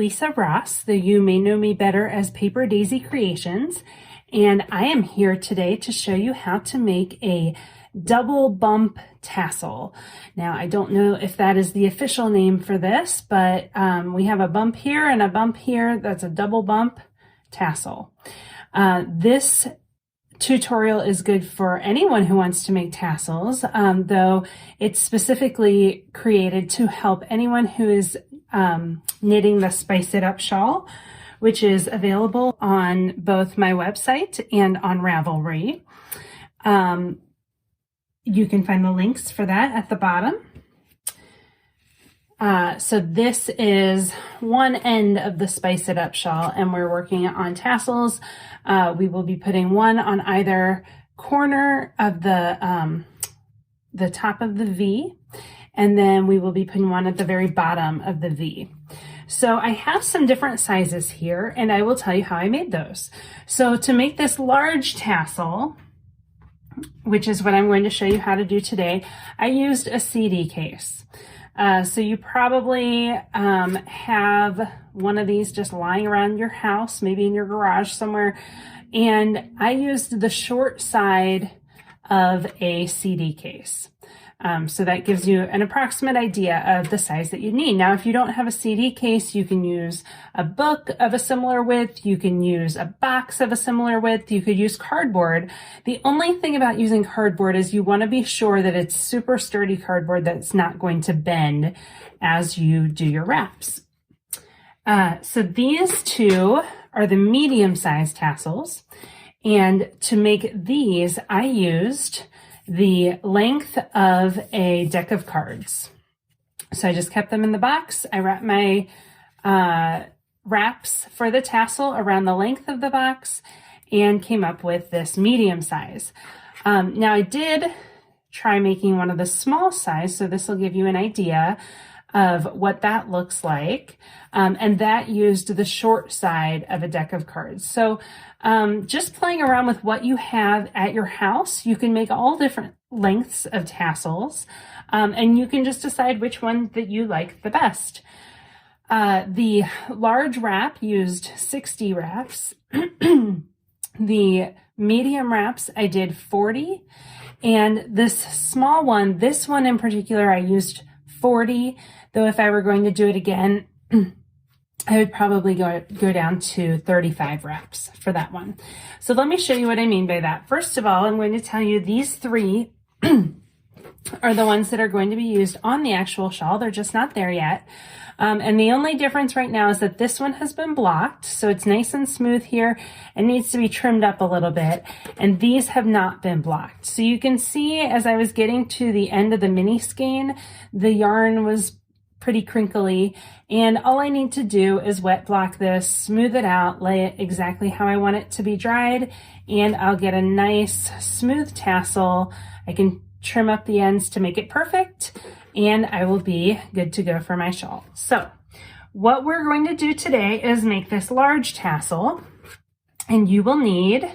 Lisa Ross, though you may know me better as Paper Daisy Creations, and I am here today to show you how to make a double bump tassel. Now, I don't know if that is the official name for this, but we have a bump here and a bump here. That's a double bump tassel. This tutorial is good for anyone who wants to make tassels, though it's specifically created to help anyone who is knitting the Spice It Up shawl, which is available on both my website and on Ravelry. You can find the links for that at the bottom. So this is one end of the Spice It Up shawl, and we're working on tassels. We will be putting one on either corner of the top of the V, and then we will be putting one at the very bottom of the V. So I have some different sizes here, and I will tell you how I made those. So to make this large tassel, which is what I'm going to show you how to do today, I used a CD case. So you probably have one of these just lying around your house, maybe in your garage somewhere. And I used the short side of a CD case. So that gives you an approximate idea of the size that you need. Now, if you don't have a CD case, you can use a book of a similar width. You can use a box of a similar width. You could use cardboard. The only thing about using cardboard is you want to be sure that it's super sturdy cardboard that's not going to bend as you do your wraps. So these two are the medium-sized tassels. And to make these, I used the length of a deck of cards. So I just kept them in the box. I wrapped my wraps for the tassel around the length of the box and came up with this medium size. Now I did try making one of the small size, so this will give you an idea of what that looks like. And that used the short side of a deck of cards. So just playing around with what you have at your house, you can make all different lengths of tassels, and you can just decide which one that you like the best. The large wrap used 60 wraps. The medium wraps, I did 40. And this small one, this one in particular, I used 40, though if I were going to do it again, I would probably go down to 35 wraps for that one. So let me show you what I mean by that. First of all, I'm going to tell you these three are the ones that are going to be used on the actual shawl. They're just not there yet. And the only difference right now is that this one has been blocked, so it's nice and smooth here and needs to be trimmed up a little bit. And these have not been blocked. So you can see as I was getting to the end of the mini skein, the yarn was pretty crinkly, and all I need to do is wet block this, smooth it out, lay it exactly how I want it to be dried, and I'll get a nice smooth tassel. I can trim up the ends to make it perfect, and I will be good to go for my shawl. So what we're going to do today is make this large tassel, and you will need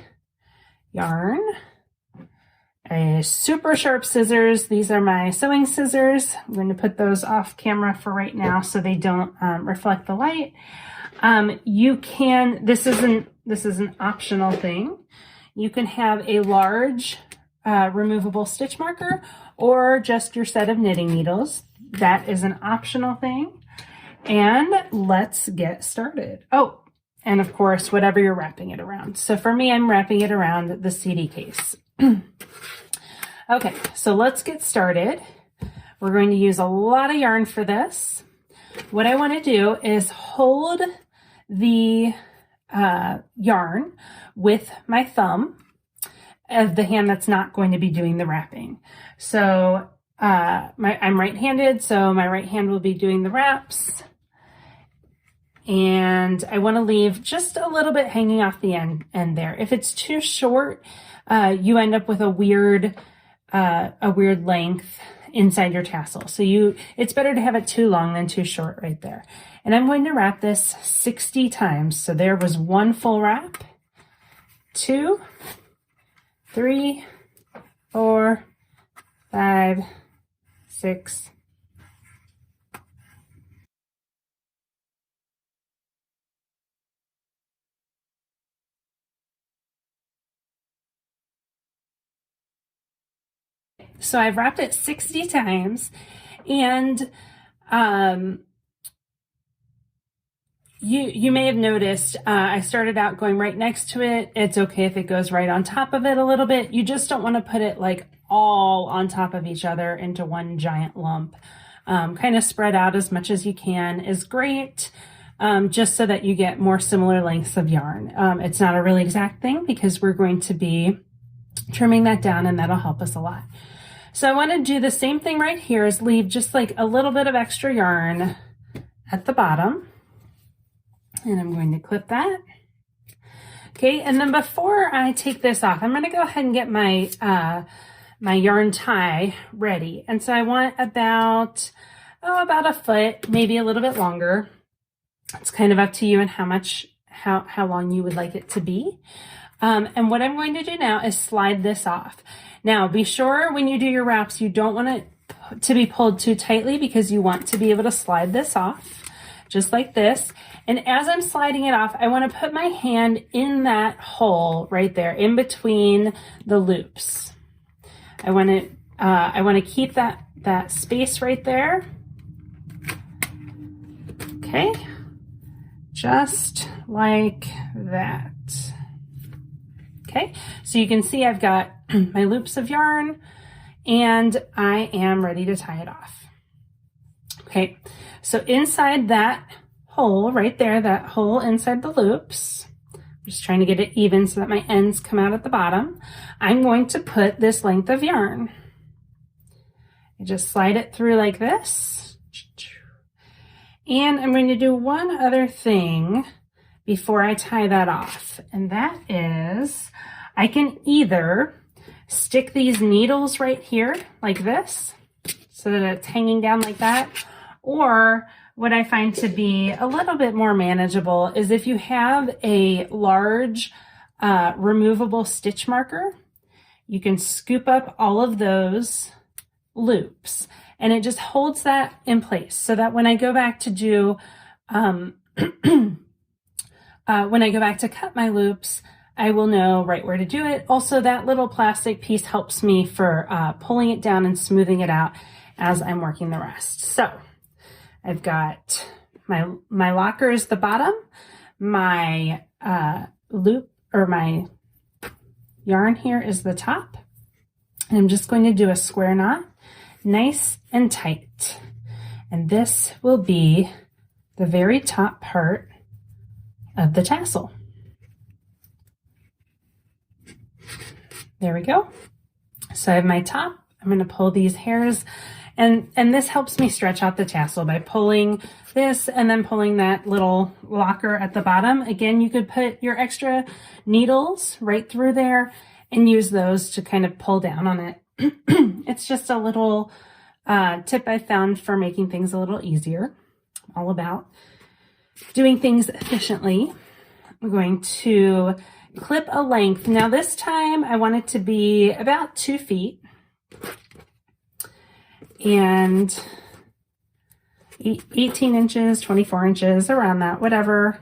yarn, a super sharp scissors. These are my sewing scissors. I'm going to put those off camera for right now so they don't reflect the light. You can, this is an optional thing. You can have a large removable stitch marker or just your set of knitting needles. That is an optional thing. And let's get started. Oh, and of course, whatever you're wrapping it around. So for me, I'm wrapping it around the CD case. Okay, so let's get started. We're going to use a lot of yarn for this. What I want to do is hold the yarn with my thumb of the hand that's not going to be doing the wrapping. So I'm right-handed, so my right hand will be doing the wraps. And I want to leave just a little bit hanging off the end there. If it's too short, you end up with a weird length inside your tassel. So it's better to have it too long than too short right there. And I'm going to wrap this 60 times. So there was one full wrap, 2, 3, 4, 5, 6, So I've wrapped it 60 times, and you may have noticed I started out going right next to it. It's okay if it goes right on top of it a little bit. You just don't want to put it like all on top of each other into one giant lump. Kind of spread out as much as you can is great, just so that you get more similar lengths of yarn. It's not a really exact thing because we're going to be trimming that down, and that'll help us a lot. So I want to do the same thing right here, is leave just like a little bit of extra yarn at the bottom. And I'm going to clip that. Okay, and then before I take this off, I'm going to go ahead and get my my yarn tie ready. And so I want about a foot, maybe a little bit longer. It's kind of up to you and how long you would like it to be. And what I'm going to do now is slide this off. Now, be sure when you do your wraps, you don't want it to be pulled too tightly, because you want to be able to slide this off just like this. And as I'm sliding it off, I want to put my hand in that hole right there in between the loops. I want to keep that space right there. Okay, just like that. Okay, so you can see I've got my loops of yarn, and I am ready to tie it off. Okay, so inside that hole right there, that hole inside the loops, I'm just trying to get it even so that my ends come out at the bottom, I'm going to put this length of yarn. I just slide it through like this. And I'm going to do one other thing before I tie that off, and that is I can either stick these needles right here like this so that it's hanging down like that, or what I find to be a little bit more manageable is if you have a large removable stitch marker, you can scoop up all of those loops, and it just holds that in place so that when I go back to do, when I go back to cut my loops, I will know right where to do it. Also, that little plastic piece helps me for pulling it down and smoothing it out as I'm working the rest. So I've got my locker is the bottom, my loop or my yarn here is the top, and I'm just going to do a square knot, nice and tight. And this will be the very top part of the tassel. There we go. So I have my top. I'm going to pull these hairs, and this helps me stretch out the tassel by pulling this and then pulling that little locker at the bottom. Again, you could put your extra needles right through there and use those to kind of pull down on it. It's just a little tip I found for making things a little easier. All about doing things efficiently. I'm going to clip a length. Now this time I want it to be about 2 feet and 18 inches, 24 inches, around that, whatever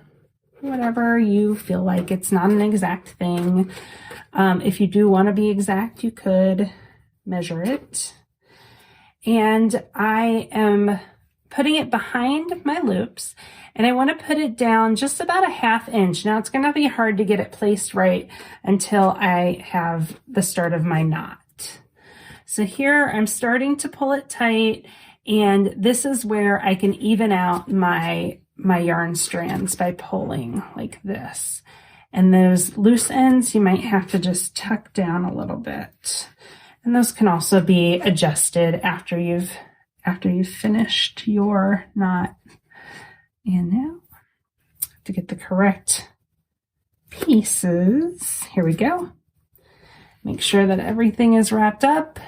you feel like. It's not an exact thing. If you do want to be exact, you could measure it. And I am putting it behind my loops, and I want to put it down just about a 1/2 inch. Now it's going to be hard to get it placed right until I have the start of my knot. So here I'm starting to pull it tight, and this is where I can even out my yarn strands by pulling like this. And those loose ends you might have to just tuck down a little bit. And those can also be adjusted after you've finished your knot. And now to get the correct pieces, here we go. Make sure that everything is wrapped up.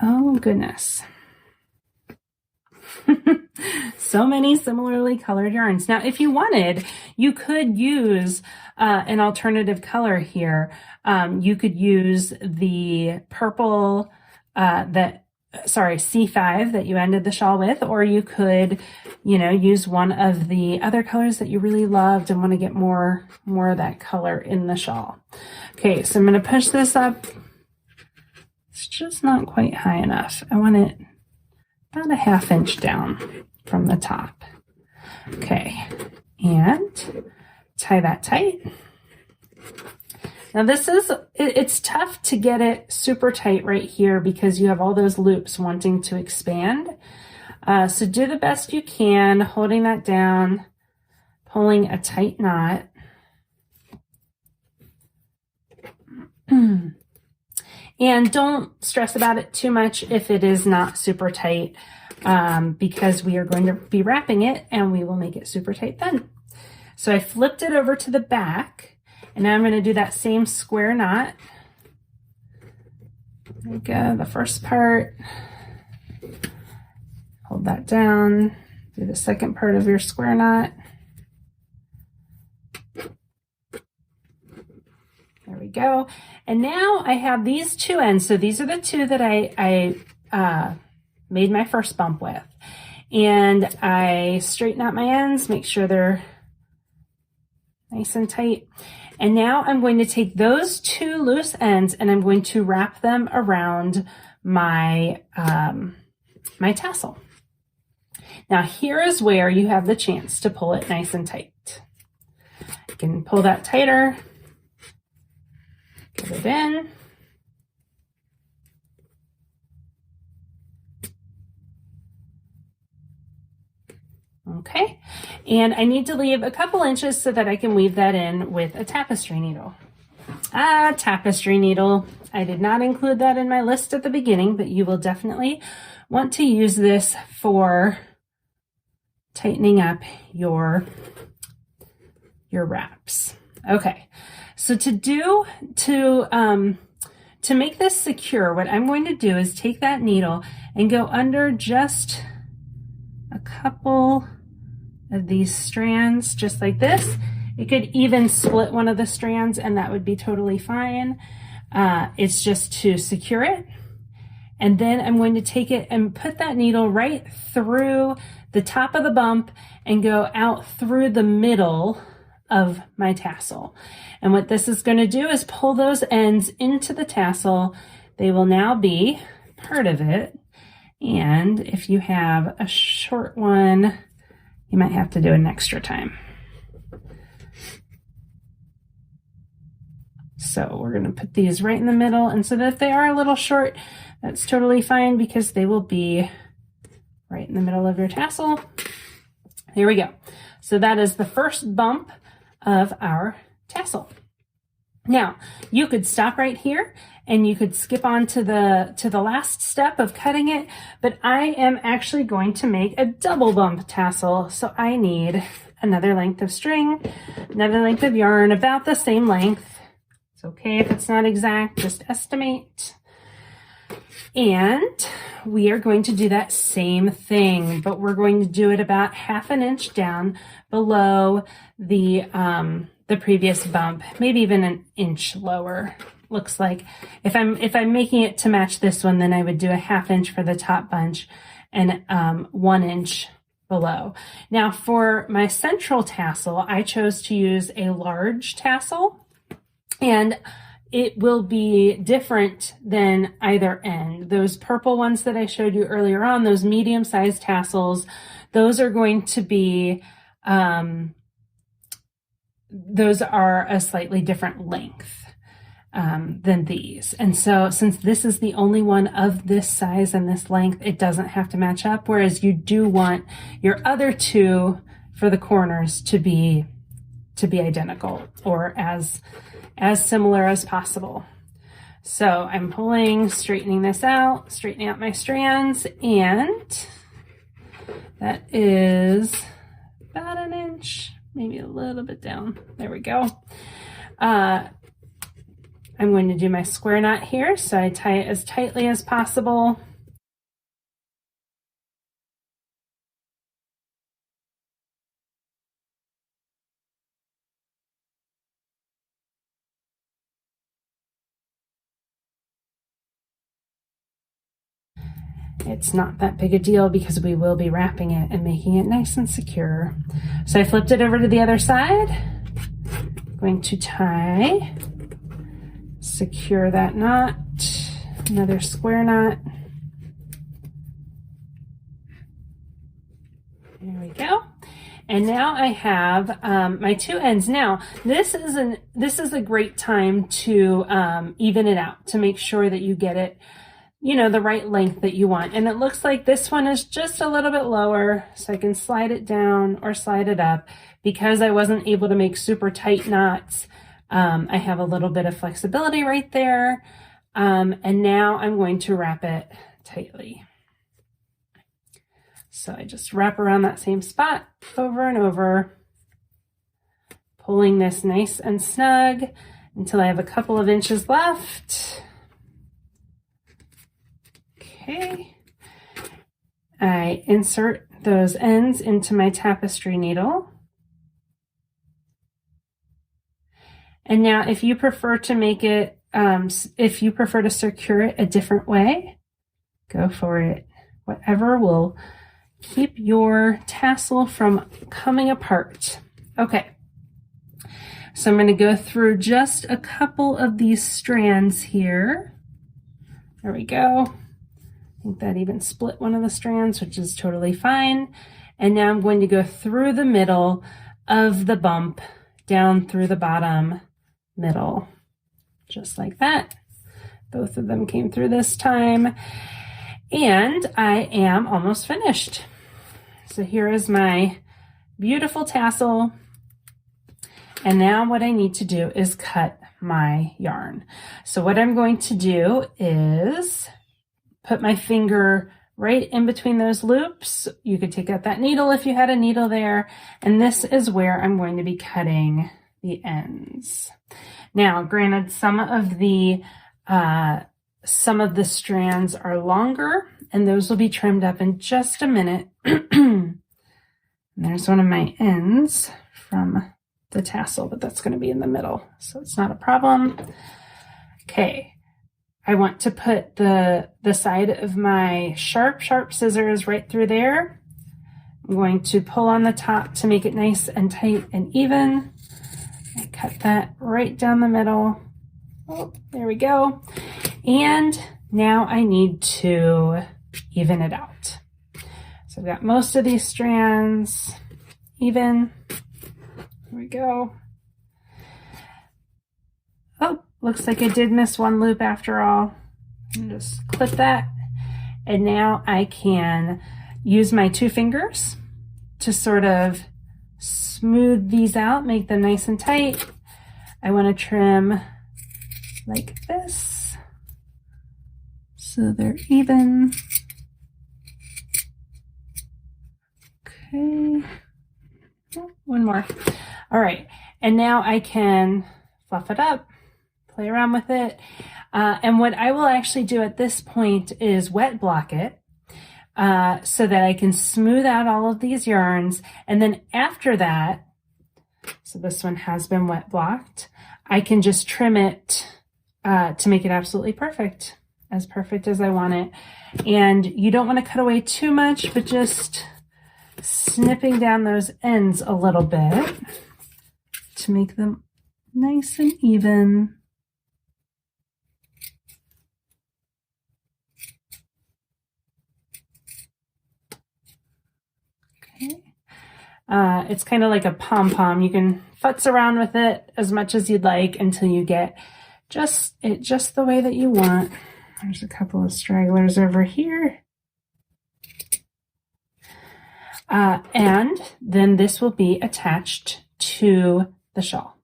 Oh goodness. So many similarly colored yarns. Now, if you wanted, you could use an alternative color here. You could use the purple C5 that you ended the shawl with, or you could, use one of the other colors that you really loved and want to get more of that color in the shawl. Okay, so I'm going to push this up It's just not quite high enough. I want it about a 1/2 inch down from the top. Okay, and tie that tight. Now it's tough to get it super tight right here because you have all those loops wanting to expand. So do the best you can, holding that down, pulling a tight knot. And don't stress about it too much if it is not super tight, because we are going to be wrapping it and we will make it super tight then. So I flipped it over to the back, and now I'm going to do that same square knot. There we go, the first part. Hold that down, do the second part of your square knot. There we go. And now I have these two ends. So these are the two that I made my first bump with. And I straighten out my ends, make sure they're nice and tight. And now I'm going to take those two loose ends and I'm going to wrap them around my, my tassel. Now here is where you have the chance to pull it nice and tight. You can pull that tighter. Get it in. Okay, and I need to leave a couple inches so that I can weave that in with a tapestry needle. Tapestry needle. I did not include that in my list at the beginning, but you will definitely want to use this for tightening up your wraps. Okay, so to make this secure, what I'm going to do is take that needle and go under just a couple of these strands, just like this. It could even split one of the strands and that would be totally fine. It's just to secure it. And then I'm going to take it and put that needle right through the top of the bump and go out through the middle of my tassel. And what this is going to do is pull those ends into the tassel. They will now be part of it. And if you have a short one, you might have to do it an extra time. So we're going to put these right in the middle. And so that if they are a little short, that's totally fine because they will be right in the middle of your tassel. Here we go. So that is the first bump of our tassel. Now you could stop right here and you could skip on to the last step of cutting it, but I am actually going to make a double bump tassel. So I need another length of string, another length of yarn, about the same length. It's okay if it's not exact, just estimate. And we are going to do that same thing, but we're going to do it about 1/2 inch down below the previous bump, maybe even an inch lower. Looks like if I'm making it to match this one, then I would do a 1/2 inch for the top bunch and 1 inch below. Now for my central tassel, I chose to use a large tassel, and it will be different than either end. Those purple ones that I showed you earlier on, those medium-sized tassels, those are going to be, those are a slightly different length than these. And so since this is the only one of this size and this length, it doesn't have to match up, whereas you do want your other two for the corners to be identical or as similar as possible. So I'm pulling, straightening this out, straightening out my strands, and that is about 1 inch, maybe a little bit down. There we go. I'm going to do my square knot here, so I tie it as tightly as possible. It's not that big a deal because we will be wrapping it and making it nice and secure. So I flipped it over to the other side. I'm going to tie, secure that knot. Another square knot. There we go. And now I have my two ends. Now, this is a great time to even it out, to make sure that you get it, you know, the right length that you want. And it looks like this one is just a little bit lower, so I can slide it down or slide it up. Because I wasn't able to make super tight knots, I have a little bit of flexibility right there. And now I'm going to wrap it tightly. So I just wrap around that same spot over and over, pulling this nice and snug until I have a couple of inches left. Okay. I insert those ends into my tapestry needle. And now if you prefer to make it, if you prefer to secure it a different way, go for it. Whatever will keep your tassel from coming apart. Okay, so I'm going to go through just a couple of these strands here. There we go. I think that even split one of the strands, which is totally fine. And now I'm going to go through the middle of the bump, down through the bottom middle, just like that. Both of them came through this time. And I am almost finished. So here is my beautiful tassel. And now what I need to do is cut my yarn. So what I'm going to do is put my finger right in between those loops. You could take out that needle if you had a needle there. And this is where I'm going to be cutting the ends. Now, granted, some of the strands are longer, and those will be trimmed up in just a minute. And there's one of my ends from the tassel, but that's going to be in the middle, so it's not a problem. Okay, I want to put the side of my sharp scissors right through there. I'm going to pull on the top to make it nice and tight and even. I cut that right down the middle. Oh, there we go. And now I need to even it out. So I've got most of these strands even. There we go. Oh, looks like I did miss one loop after all. And just clip that. And now I can use my two fingers to sort of smooth these out, make them nice and tight. I want to trim like this so they're even. Okay, oh, one more. All right, and now I can fluff it up, play around with it. And what I will actually do at this point is wet block it so that I can smooth out all of these yarns. And then after that, so this one has been wet blocked, I can just trim it to make it absolutely perfect as I want it. And you don't want to cut away too much, but just snipping down those ends a little bit to make them nice and even. Okay. It's kind of like a pom-pom. You can futz around with it as much as you'd like until you get it just the way that you want. There's a couple of stragglers over here. And then this will be attached to the shawl.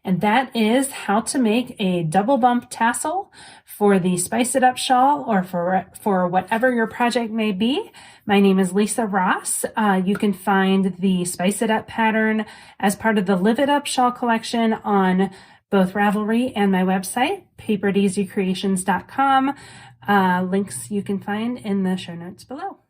And that is how to make a double bump tassel for the Spice It Up shawl or for whatever your project may be. My name is Lisa Ross. You can find the Spice It Up pattern as part of the Live It Up shawl collection on both Ravelry and my website, papereasycreations.com. Links you can find in the show notes below.